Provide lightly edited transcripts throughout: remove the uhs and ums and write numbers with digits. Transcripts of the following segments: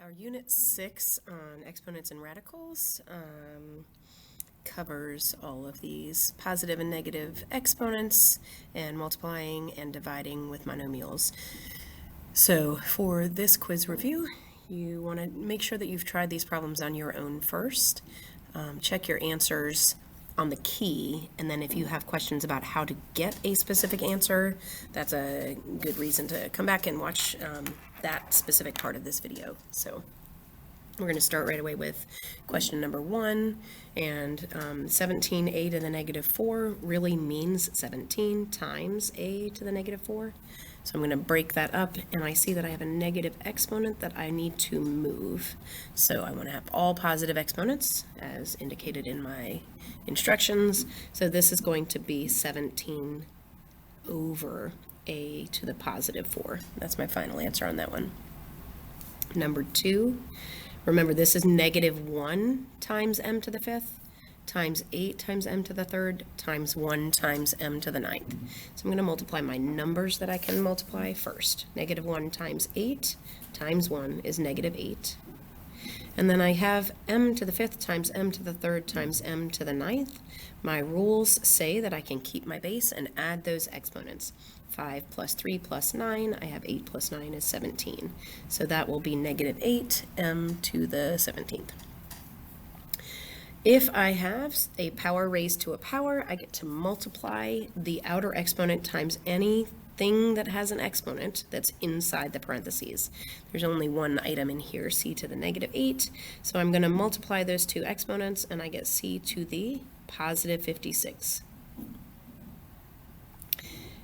Our Unit 6 on exponents and radicals covers all of these positive and negative exponents and multiplying and dividing with monomials. So for this quiz review, you want to make sure that you've tried these problems on your own first. Check your answers on the key, and then if you have questions about how to get a specific answer, that's a good reason to come back and watch that specific part of this video. So we're going to start right away with question number 1, and 17a to the negative 4 really means 17 times a to the negative 4. So I'm going to break that up, and I see that I have a negative exponent that I need to move. So I want to have all positive exponents, as indicated in my instructions. So this is going to be 17 over a to the positive 4. That's my final answer on that one. Number 2, remember this is negative 1 times m to the 5th times 8 times m to the 3rd times 1 times m to the 9th. So I'm going to multiply my numbers that I can multiply first. Negative 1 times 8 times 1 is negative 8. And then I have m to the 5th times m to the 3rd times m to the 9th. My rules say that I can keep my base and add those exponents. 5 plus 3 plus 9, I have 8 plus 9 is 17. So that will be negative 8 m to the 17th. If I have a power raised to a power, I get to multiply the outer exponent times anything that has an exponent that's inside the parentheses. There's only one item in here, c to the negative 8. So I'm going to multiply those two exponents, and I get c to the positive 56.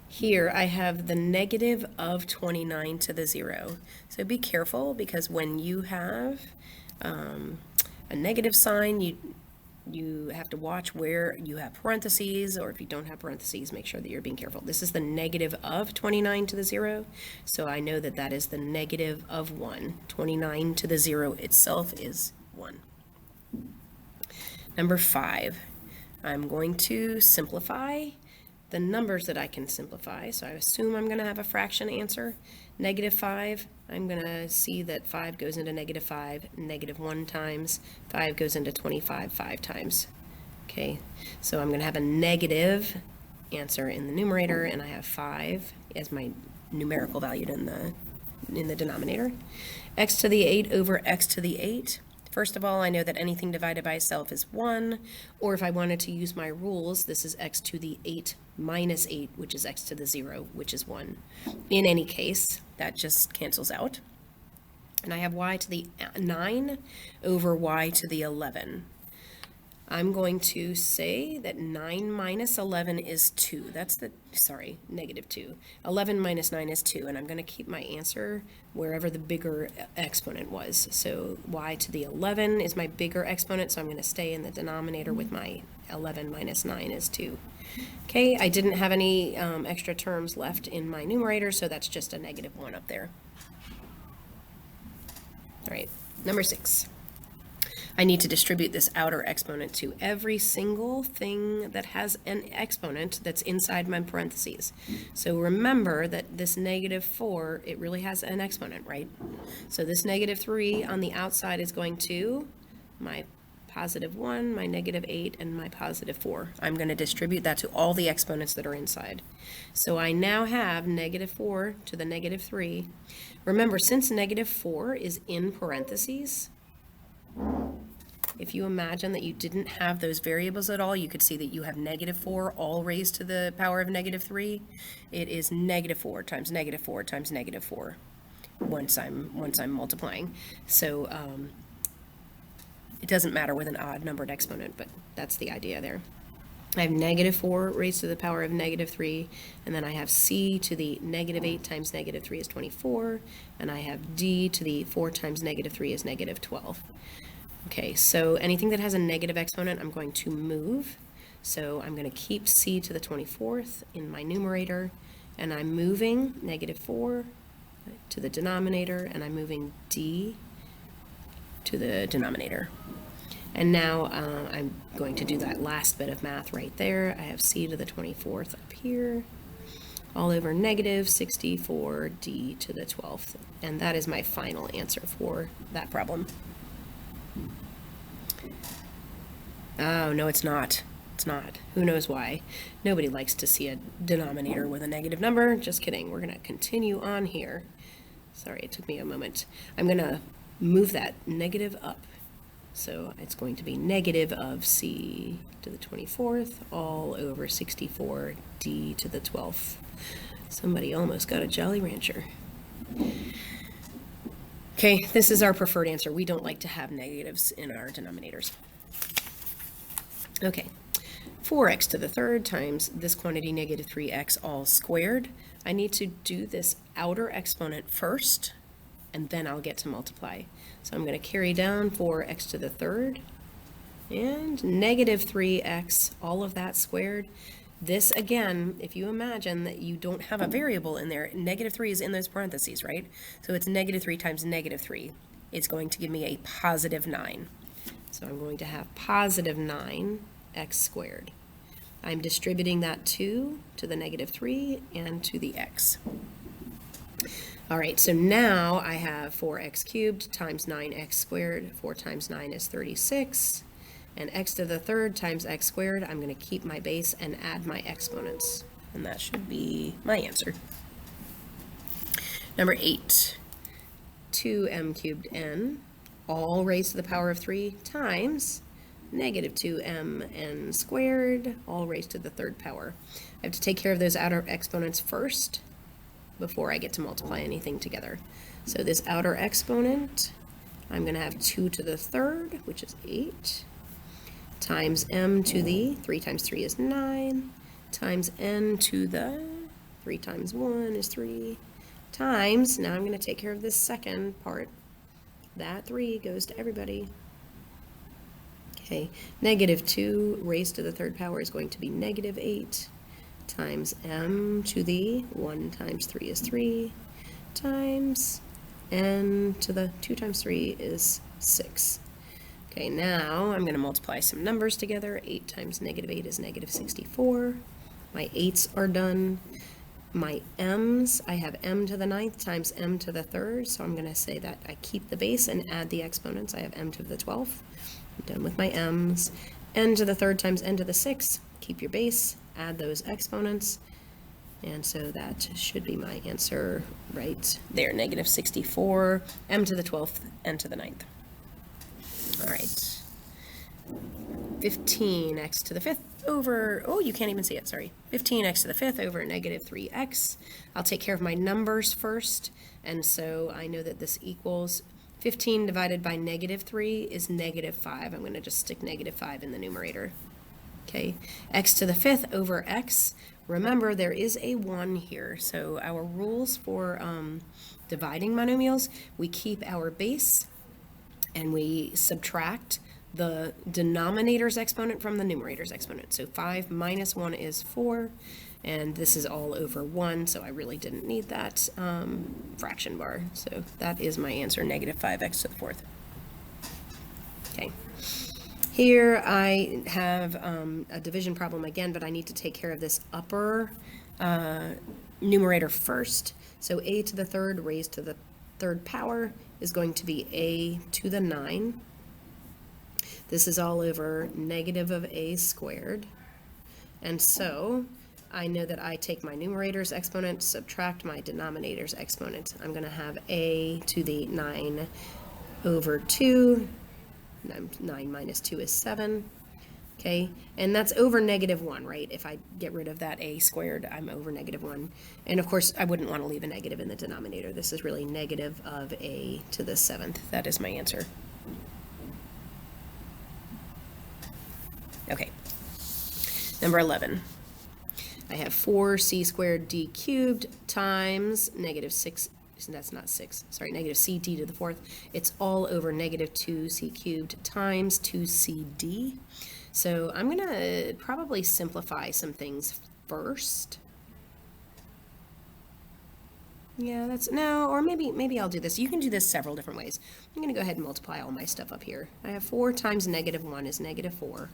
Here I have the negative of 29 to the 0. So be careful, because when you have a negative sign, you have to watch where you have parentheses, or if you don't have parentheses, make sure that you're being careful. This is the negative of 29 to the 0, so I know that that is the negative of 1. 29 to the 0 itself is 1. Number 5, I'm going to simplify the numbers that I can simplify. So I assume I'm going to have a fraction answer. Negative 5, I'm going to see that 5 goes into negative 5, negative 1 times. 5 goes into 25 5 times. Okay, so I'm going to have a negative answer in the numerator, and I have 5 as my numerical value in the denominator. X to the 8 over x to the 8. First of all, I know that anything divided by itself is 1, or if I wanted to use my rules, this is x to the 8 minus 8, which is x to the 0, which is 1. In any case, that just cancels out. And I have y to the 9 over y to the 11. I'm going to say that 9 minus 11 is 2. That's negative 2. 11 minus 9 is 2, and I'm going to keep my answer wherever the bigger exponent was. So y to the 11 is my bigger exponent, so I'm going to stay in the denominator with my 11 minus 9 is 2. Okay, I didn't have any extra terms left in my numerator, so that's just a negative 1 up there. All right, number 6. I need to distribute this outer exponent to every single thing that has an exponent that's inside my parentheses. So remember that this negative 4, it really has an exponent, right? So this negative 3 on the outside is going to my positive 1, my negative 8, and my positive 4. I'm going to distribute that to all the exponents that are inside. So I now have negative 4 to the negative 3. Remember, since negative 4 is in parentheses, if you imagine that you didn't have those variables at all, you could see that you have negative 4 all raised to the power of negative 3. It is negative 4 times negative 4 times negative 4 once I'm multiplying. So it doesn't matter with an odd numbered exponent, but that's the idea there. I have negative 4 raised to the power of negative 3, and then I have c to the negative 8 times negative 3 is 24, and I have d to the 4 times negative 3 is negative 12. Okay, so anything that has a negative exponent, I'm going to move. So I'm going to keep c to the 24th in my numerator, and I'm moving negative 4 to the denominator, and I'm moving d to the denominator. And now I'm going to do that last bit of math right there. I have c to the 24th up here. all over negative 64d to the 12th. And that is my final answer for that problem. Oh, no, it's not. It's not. Who knows why? Nobody likes to see a denominator with a negative number. Just kidding. We're going to continue on here. Sorry, it took me a moment. I'm going to move that negative up. So it's going to be negative of c to the 24th all over 64d to the 12th. Somebody almost got a Jolly Rancher. Okay, this is our preferred answer. We don't like to have negatives in our denominators. Okay, 4x to the third times this quantity negative 3x all squared. I need to do this outer exponent first, and then I'll get to multiply. So I'm going to carry down 4x to the third and negative 3x, all of that squared. This, again, if you imagine that you don't have a variable in there, negative 3 is in those parentheses, right? So it's negative 3 times negative 3. It's going to give me a positive 9. So I'm going to have positive 9x squared. I'm distributing that 2 to the negative 3 and to the x. All right, so now I have 4x cubed times 9x squared. 4 times 9 is 36. And x to the third times x squared. I'm going to keep my base and add my exponents. And that should be my answer. Number 8, 2m cubed n, all raised to the power of 3 times negative 2mn squared, all raised to the third power. I have to take care of those outer exponents first before I get to multiply anything together. So this outer exponent, I'm going to have 2 to the third, which is 8, times m to the, 3 times 3 is 9, times n to the, 3 times 1 is 3, times, now I'm going to take care of this second part. That 3 goes to everybody. Okay, negative 2 raised to the third power is going to be negative 8, times m to the 1 times 3 is 3, times n to the 2 times 3 is 6. Okay, now I'm going to multiply some numbers together. 8 times negative 8 is negative 64. My 8s are done. My m's, I have m to the 9th times m to the 3rd, so I'm going to say that I keep the base and add the exponents. I have m to the 12th. I'm done with my m's. N to the 3rd times n to the 6th. Keep your base, add those exponents, and so that should be my answer right there, negative 64, m to the 12th, n to the 9th. All right, 15x to the 5th over, oh, you can't even see it, sorry. 15x to the 5th over negative 3x. I'll take care of my numbers first, and so I know that this equals 15 divided by negative 3 is negative 5. I'm going to just stick negative 5 in the numerator. Okay, x to the 5th over x. Remember, there is a 1 here, so our rules for dividing monomials, we keep our base and we subtract the denominator's exponent from the numerator's exponent. So 5 minus 1 is 4, and this is all over 1, so I really didn't need that fraction bar. So that is my answer, negative 5x to the 4th. Okay. Here I have a division problem again, but I need to take care of this upper numerator first. So a to the 3rd raised to the 3rd power is going to be a to the 9. This is all over negative of a squared. And so I know that I take my numerator's exponent, subtract my denominator's exponent. I'm going to have a to the 9 over 2. 9 minus 2 is 7. Okay, and that's over negative 1, right? If I get rid of that a squared, I'm over negative 1. And of course, I wouldn't want to leave a negative in the denominator. This is really negative of a to the 7th. That is my answer. Okay, number 11. I have 4c squared d cubed times negative 6. That's not 6, sorry, negative ct to the 4th. It's all over negative 2c cubed times 2cd. So I'm going to probably simplify some things first. Yeah, that's, no, or maybe I'll do this. You can do this several different ways. I'm going to go ahead and multiply all my stuff up here. I have 4 times negative 1 is negative 4.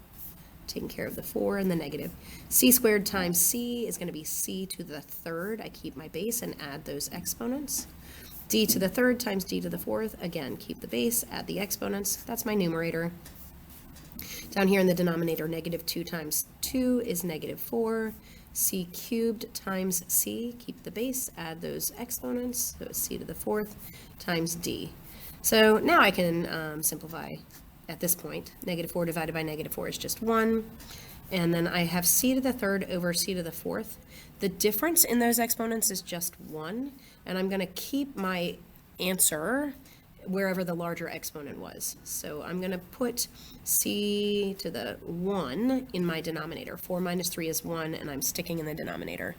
taking care of the 4 and the negative. C squared times C is going to be C to the third. I keep my base and add those exponents. D to the third times D to the fourth. Again, keep the base, add the exponents. That's my numerator. Down here in the denominator, negative 2 times 2 is negative 4. C cubed times C, keep the base, add those exponents. So it's C to the fourth times D. So now I can simplify at this point. Negative 4 divided by negative 4 is just 1. And then I have C to the third over C to the fourth. The difference in those exponents is just 1. And I'm going to keep my answer wherever the larger exponent was. So I'm going to put C to the 1 in my denominator. 4 minus 3 is 1, and I'm sticking in the denominator.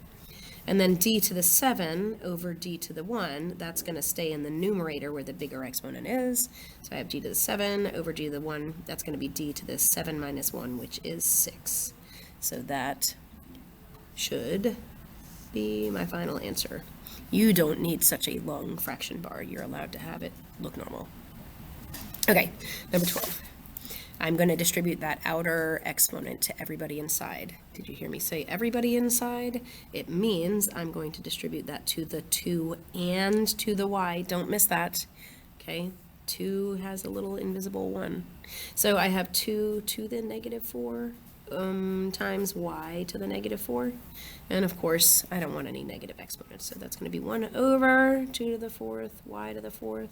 And then D to the 7 over D to the 1, that's going to stay in the numerator where the bigger exponent is. So I have D to the 7 over D to the 1. That's going to be D to the 7 minus 1, which is 6. So that should be my final answer. You don't need such a long fraction bar. You're allowed to have it look normal. Okay, number 12. I'm going to distribute that outer exponent to everybody inside. Did you hear me say everybody inside? It means I'm going to distribute that to the 2 and to the y. Don't miss that. Okay, 2 has a little invisible 1. So I have 2 to the negative 4 times y to the negative 4. And of course, I don't want any negative exponents. So that's going to be 1 over 2 to the 4th, y to the 4th.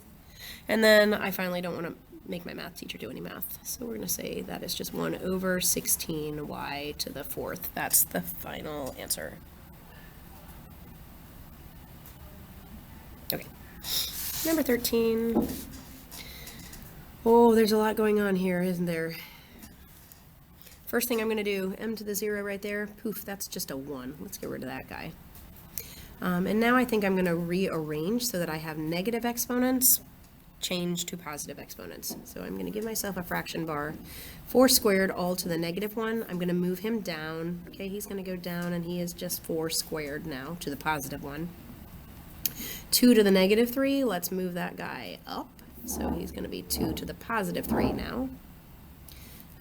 And then I finally don't want to make my math teacher do any math. So we're going to say that is just 1 over 16y to the 4th. That's the final answer. Okay. Number 13. Oh, there's a lot going on here, isn't there? First thing I'm going to do, m to the 0 right there, poof, that's just a 1. Let's get rid of that guy. And now I think I'm going to rearrange so that I have negative exponents change to positive exponents. So I'm going to give myself a fraction bar. 4 squared all to the negative 1. I'm going to move him down. Okay, he's going to go down, and he is just 4 squared now to the positive 1. 2 to the negative 3, let's move that guy up. So he's going to be 2 to the positive 3 now.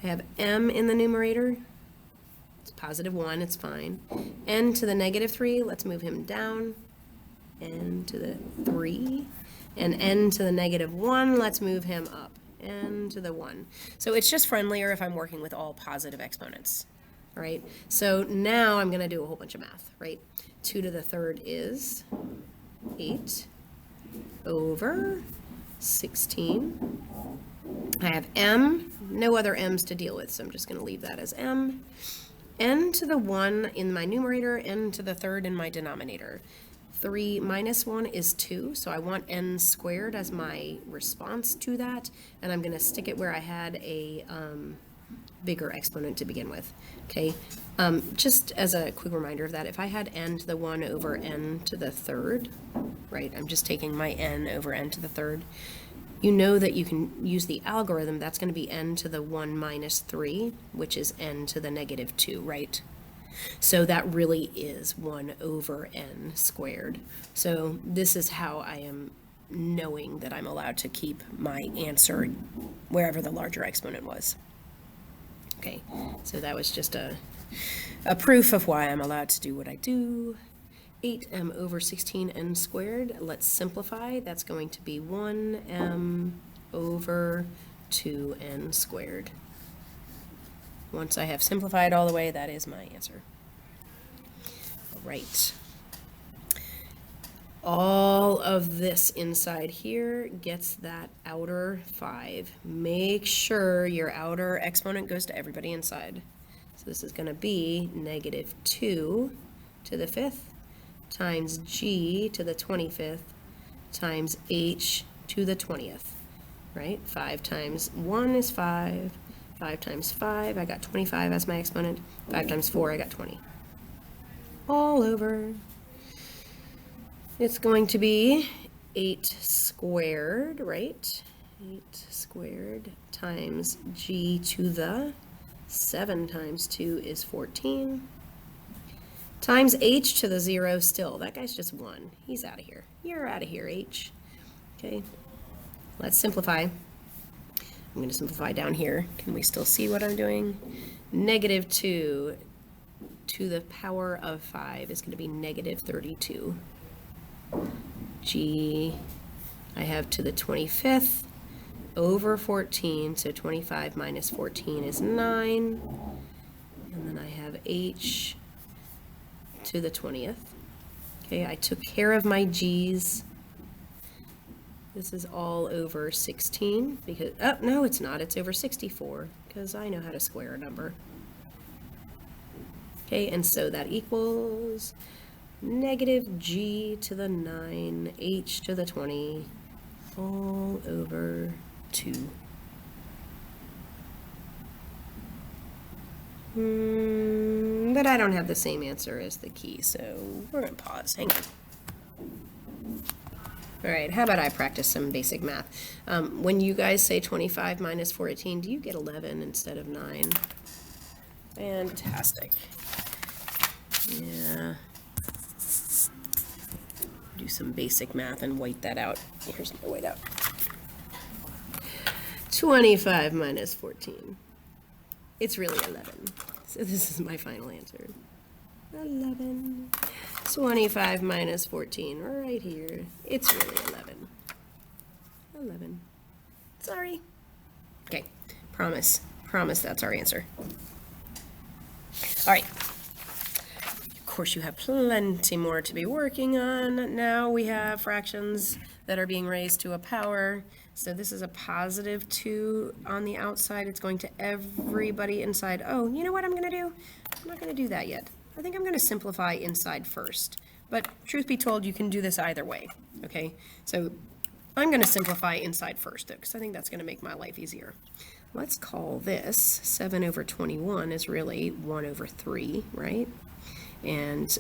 I have m in the numerator. It's positive 1, it's fine. N to the negative 3, let's move him down. N to the 3. And n to the negative 1, let's move him up. N to the 1. So it's just friendlier if I'm working with all positive exponents. All right, so now I'm going to do a whole bunch of math, right? 2 to the third is 8 over 16. I have m, no other m's to deal with, so I'm just going to leave that as m. N to the 1 in my numerator, n to the third in my denominator. 3 minus 1 is 2, so I want n squared as my response to that, and I'm going to stick it where I had a bigger exponent to begin with. Okay, just as a quick reminder of that, if I had n to the 1 over n to the third, right, I'm just taking my n over n to the third, you know that you can use the algorithm. That's going to be n to the 1 minus 3, which is n to the negative 2, right? So that really is 1 over n squared. So this is how I am knowing that I'm allowed to keep my answer wherever the larger exponent was. Okay, so that was just a proof of why I'm allowed to do what I do. 8m over 16n squared. Let's simplify. That's going to be 1m over 2n squared. Once I have simplified all the way, that is my answer. All right. All of this inside here gets that outer 5. Make sure your outer exponent goes to everybody inside. So this is going to be negative 2 to the 5th times g to the 25th times h to the 20th, right? 5 times 1 is 5. 5 times 5, I got 25 as my exponent. 5 times 4, I got 20. All over. It's going to be 8 squared, right? 8 squared times g to the 7 times 2 is 14. Times h to the 0 still. That guy's just 1. He's out of here. You're out of here, h. Okay. Let's simplify. I'm going to simplify down here. Can we still see what I'm doing? Negative 2 to the power of 5 is going to be negative 32. G, I have to the 25th over 14, so 25 minus 14 is 9. And then I have H to the 20th. Okay, I took care of my G's. This is all over 16 because, oh, no, it's not. It's over 64 because I know how to square a number. Okay, and so that equals negative G to the 9, H to the 20, all over 2. But I don't have the same answer as the key, so we're going to pause. Hang on. All right, how about I practice some basic math? When you guys say 25 minus 14, do you get 11 instead of 9? Fantastic. Yeah. Do some basic math and white that out. Here's my whiteout. 25 minus 14. It's really 11. So this is my final answer. 11. 25 minus 14, right here. It's really 11. 11. Sorry. Okay, promise. Promise that's our answer. All right. Of course, you have plenty more to be working on. Now we have fractions that are being raised to a power. So this is a positive 2 on the outside. It's going to everybody inside. Oh, you know what I'm going to do? I'm not going to do that yet. I think I'm going to simplify inside first. But truth be told, you can do this either way, okay? So I'm going to simplify inside first, though, because I think that's going to make my life easier. Let's call this 7 over 21 is really 1 over 3, right? And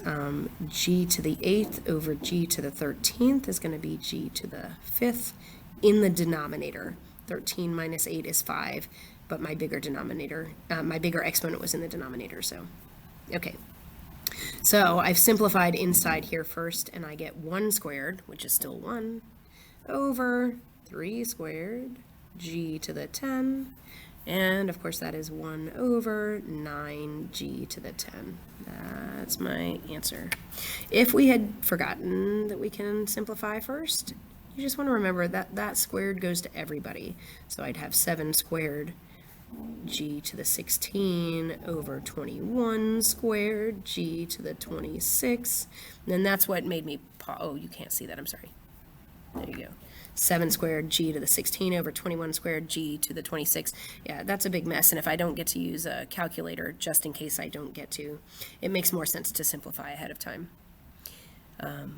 g to the 8th over g to the 13th is going to be g to the 5th in the denominator. 13 minus 8 is 5, but my bigger denominator, my bigger exponent was in the denominator, so, okay. So I've simplified inside here first, and I get 1 squared, which is still 1, over 3 squared, g to the 10, and of course that is 1 over 9g to the 10. That's my answer. If we had forgotten that we can simplify first, you just want to remember that that squared goes to everybody. So I'd have 7 squared g to the 16 over 21 squared g to the 26. And then that's what made me oh, you can't see that, I'm sorry. There you go. 7 squared g to the 16 over 21 squared g to the 26. Yeah, that's a big mess, and if I don't get to use a calculator, just in case I don't get to, it makes more sense to simplify ahead of time.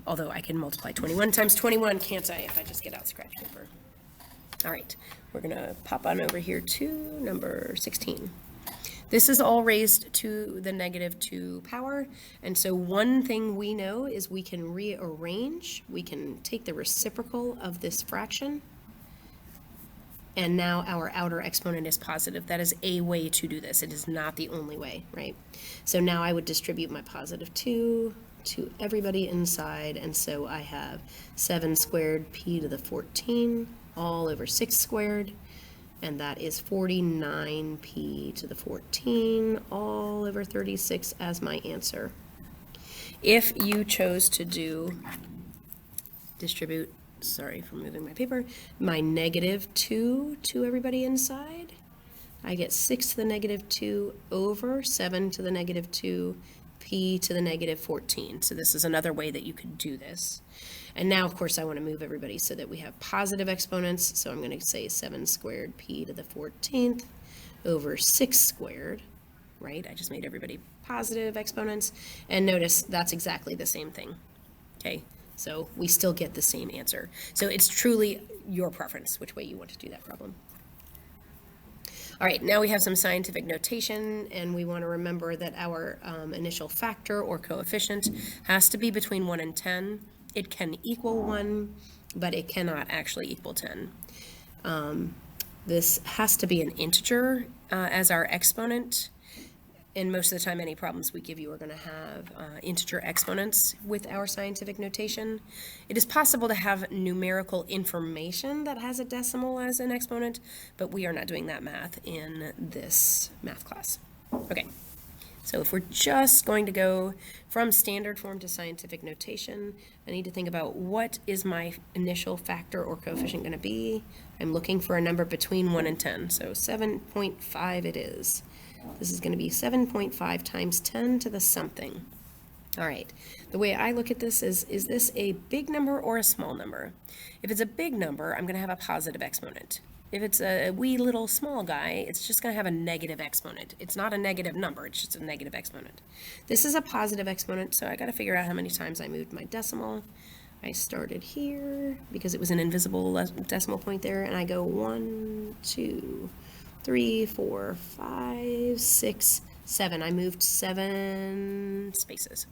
Although I can multiply 21 times 21, can't I, if I just get out scratch paper. All right, we're going to pop on over here to number 16. This is all raised to the negative 2 power, and so one thing we know is we can rearrange, we can take the reciprocal of this fraction, and now our outer exponent is positive. That is a way to do this. It is not the only way, right? So now I would distribute my positive 2 to everybody inside, and so I have 7 squared p to the 14 all over 6 squared, and that is 49p to the 14 all over 36 as my answer. If you chose to distribute, sorry for moving my paper, my negative 2 to everybody inside, I get 6 to the negative 2 over 7 to the negative 2 p to the negative 14. So this is another way that you could do this. And now, of course, I want to move everybody so that we have positive exponents. So I'm going to say 7 squared p to the 14th over 6 squared, right? I just made everybody positive exponents. And notice that's exactly the same thing, okay? So we still get the same answer. So it's truly your preference which way you want to do that problem. All right, now we have some scientific notation, and we want to remember that our initial factor or coefficient has to be between 1 and 10. It can equal 1, but it cannot actually equal 10. This has to be an integer as our exponent. And most of the time, any problems we give you are going to have integer exponents with our scientific notation. It is possible to have numerical information that has a decimal as an exponent, but we are not doing that math in this math class. Okay, so if we're just going to go from standard form to scientific notation, I need to think about what is my initial factor or coefficient going to be. I'm looking for a number between 1 and 10, so 7.5 it is. This is going to be 7.5 times 10 to the something. All right, the way I look at this is this a big number or a small number? If it's a big number, I'm going to have a positive exponent. If it's a wee little small guy, it's just going to have a negative exponent. It's not a negative number, it's just a negative exponent. This is a positive exponent, so I got to figure out how many times I moved my decimal. I started here because it was an invisible decimal point there, and I go 1, 2, 3, 4, 5, 6, 7. I moved 7 spaces.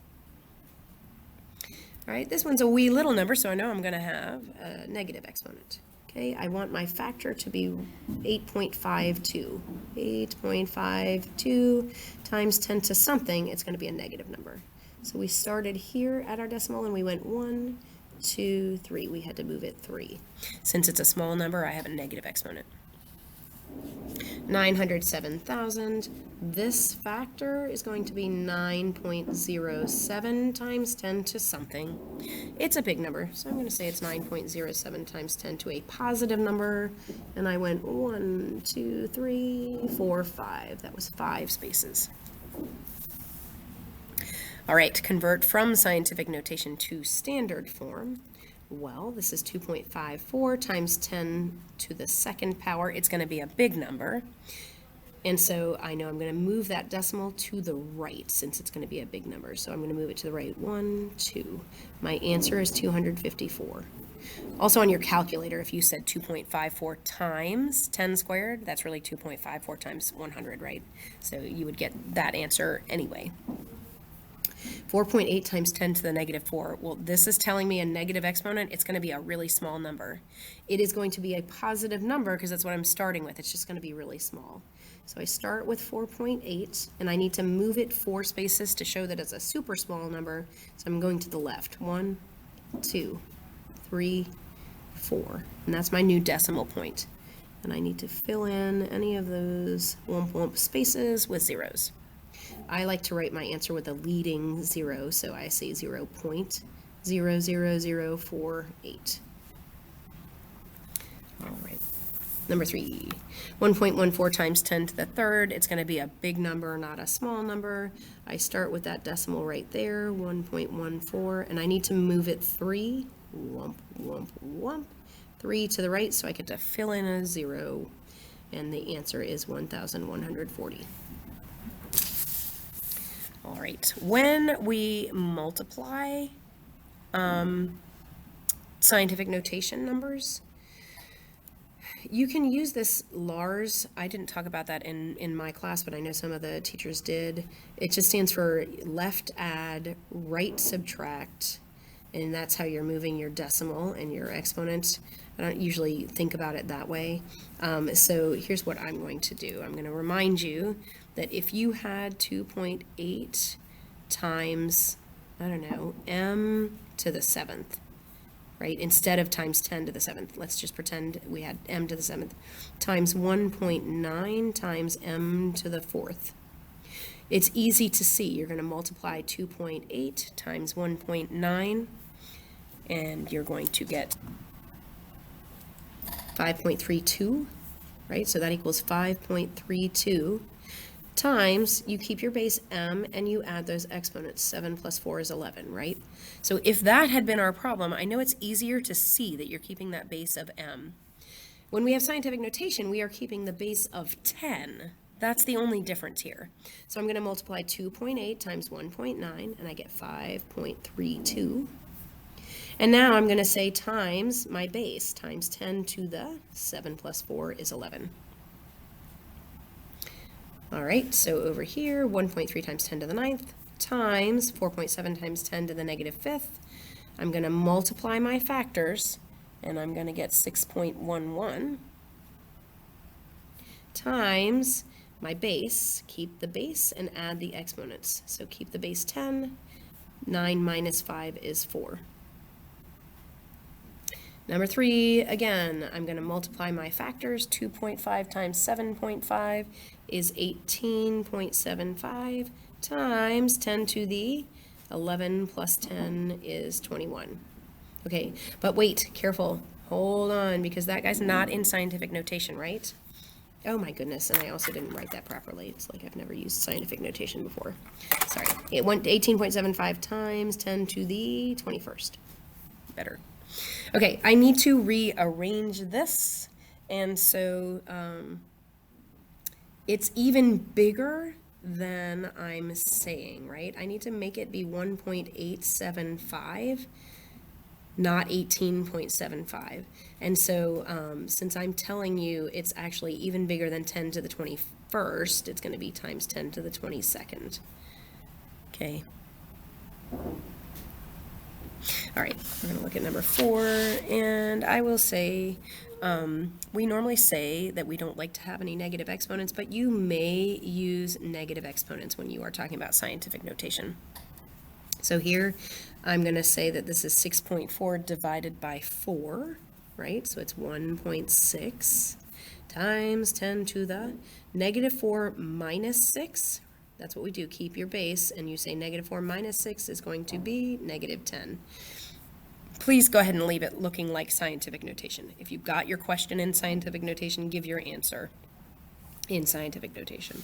All right, this one's a wee little number, so I know I'm going to have a negative exponent. Okay, I want my factor to be 8.52. 8.52 times 10 to something, it's going to be a negative number. So we started here at our decimal and we went 1, 2, 3. We had to move it 3. Since it's a small number, I have a negative exponent. 907,000. This factor is going to be 9.07 times 10 to something. It's a big number, so I'm going to say it's 9.07 times 10 to a positive number. And I went 1, 2, 3, 4, 5. That was 5 spaces. All right, convert from scientific notation to standard form. Well, this is 2.54 times 10 to the second power. It's going to be a big number. And so I know I'm going to move that decimal to the right since it's going to be a big number. So I'm going to move it to the right. 1, 2. My answer is 254. Also on your calculator, if you said 2.54 times 10 squared, that's really 2.54 times 100, right? So you would get that answer anyway. 4.8 times 10 to the negative 4. Well, this is telling me a negative exponent. It's going to be a really small number. It is going to be a positive number because that's what I'm starting with. It's just going to be really small. So I start with 4.8, and I need to move it 4 spaces to show that it's a super small number. So I'm going to the left. 1, 2, 3, 4. And that's my new decimal point. And I need to fill in any of those womp womp spaces with zeros. I like to write my answer with a leading 0, so I say 0.00048. All right. Number 3, 1.14 times 10 to the third. It's going to be a big number, not a small number. I start with that decimal right there, 1.14, and I need to move it 3, whomp, whomp, whomp, 3 to the right, so I get to fill in a 0, and the answer is 1,140. All right, when we multiply scientific notation numbers, you can use this LARS. I didn't talk about that in my class, but I know some of the teachers did. It just stands for left add, right subtract, and that's how you're moving your decimal and your exponent. I don't usually think about it that way. So here's what I'm going to do. I'm going to remind you that if you had 2.8 times, I don't know, m to the 7th, right, instead of times 10 to the 7th, let's just pretend we had m to the 7th, times 1.9 times m to the 4th. It's easy to see. You're going to multiply 2.8 times 1.9, and you're going to get 5.32, right? So that equals 5.32 times, you keep your base m and you add those exponents. 7 plus 4 is 11, right? So if that had been our problem, I know it's easier to see that you're keeping that base of m. When we have scientific notation, we are keeping the base of 10. That's the only difference here. So I'm going to multiply 2.8 times 1.9, and I get 5.32. And now I'm going to say times my base, times 10 to the 7 plus 4 is 11. All right, so over here, 1.3 times 10 to the 9th times 4.7 times 10 to the negative 5th. I'm going to multiply my factors, and I'm going to get 6.11 times my base, keep the base and add the exponents. So keep the base 10, 9 minus 5 is 4. Number 3, again, I'm going to multiply my factors. 2.5 times 7.5 is 18.75 times 10 to the 11 plus 10 is 21. Okay, but wait, careful. Hold on, because that guy's not in scientific notation, right? Oh my goodness, and I also didn't write that properly. It's like I've never used scientific notation before. Sorry. It went 18.75 times 10 to the 21st. Better. Okay, I need to rearrange this, and so it's even bigger than I'm saying, right? I need to make it be 1.875, not 18.75. And so since I'm telling you it's actually even bigger than 10 to the 21st, it's going to be times 10 to the 22nd. Okay. All right, we're going to look at number 4, and I will say, we normally say that we don't like to have any negative exponents, but you may use negative exponents when you are talking about scientific notation. So here, I'm going to say that this is 6.4 divided by 4, right? So it's 1.6 times 10 to the negative 4 minus 6. That's what we do, keep your base, and you say negative 4 minus 6 is going to be negative 10. Please go ahead and leave it looking like scientific notation. If you got your question in scientific notation, give your answer in scientific notation.